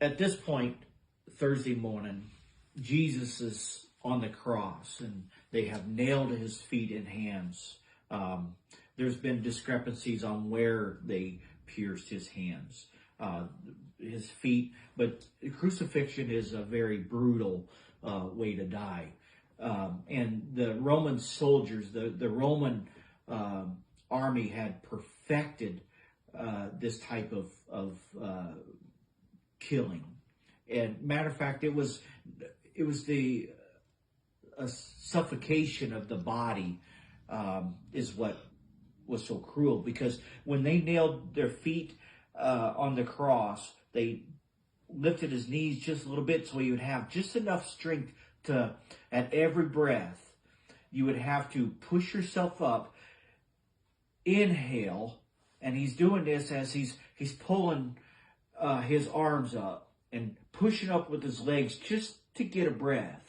at this point, Thursday morning, Jesus is on the cross and they have nailed his feet and hands. There's been discrepancies on where they pierced his hands, his feet, but crucifixion is a very brutal way to die. And the Roman soldiers, the Roman army had perfected this type of killing. And matter of fact, it was the suffocation of the body is what was so cruel, because when they nailed their feet on the cross, they lifted his knees just a little bit so he would have just enough strength to, at every breath, you would have to push yourself up, inhale, and he's doing this as he's pulling his arms up and pushing up with his legs just to get a breath,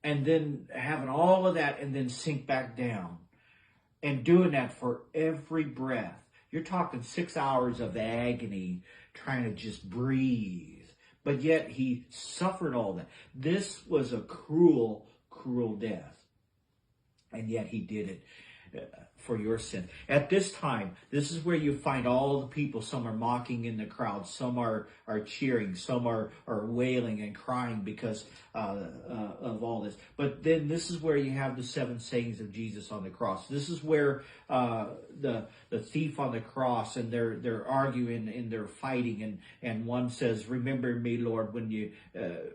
and then having all of that and then sink back down, and doing that for every breath. You're talking 6 hours of agony trying to just breathe. But yet he suffered all that. This was a cruel, cruel death. And yet he did it for your sin. At this time, this is where you find all the people. Some are mocking in the crowd. Some are cheering. Some are wailing and crying because of all this. But then this is where you have the 7 sayings of Jesus on the cross. This is where the thief on the cross, and they're arguing and they're fighting, and one says, "Remember me, Lord, when you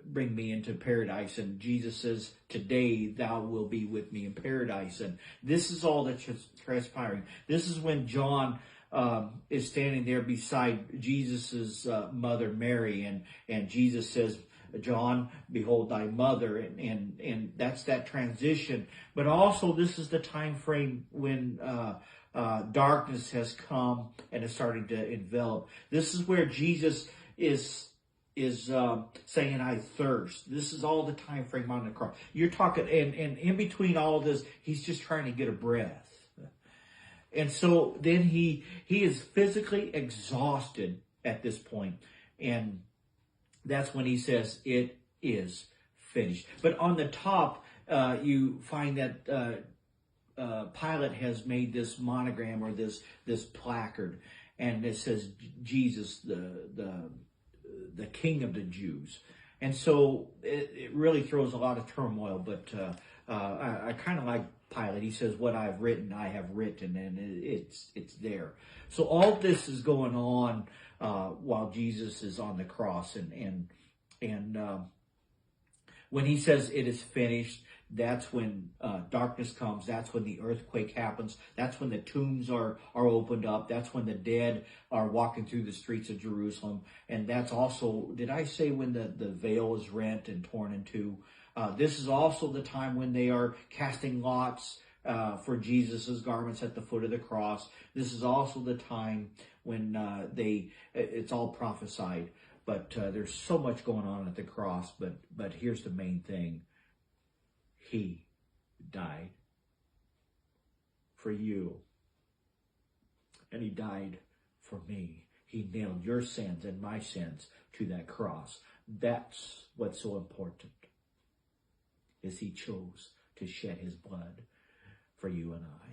bring me into paradise." And Jesus says, "Today thou will be with me in paradise." And this is all that's transpiring. This is when John is standing there beside Jesus's mother Mary, and Jesus says, "John, behold thy mother," and that's that transition. But also, this is the time frame when darkness has come and is starting to envelop. This is where Jesus is saying, "I thirst." This is all the time frame on the cross. You're talking, and in between all this, he's just trying to get a breath. And so then he is physically exhausted at this point, and that's when he says, "It is finished." But on the top, you find that Pilate has made this monogram, or this placard, and it says, "Jesus, the King of the Jews." And so it really throws a lot of turmoil. But I kind of like Pilate. He says, "What I've written, I have written," and it's there. So all this is going on while Jesus is on the cross, and when he says it is finished, that's when darkness comes. That's when the earthquake happens. That's when the tombs are opened up. That's when the dead are walking through the streets of Jerusalem. And that's also, did I say when the veil is rent and torn in two? This is also the time when they are casting lots for Jesus's garments at the foot of the cross. This is also the time when it's all prophesied. But there's so much going on at the cross. But here's the main thing. He died for you. And he died for me. He nailed your sins and my sins to that cross. That's what's so important, is he chose to shed his blood for you and I.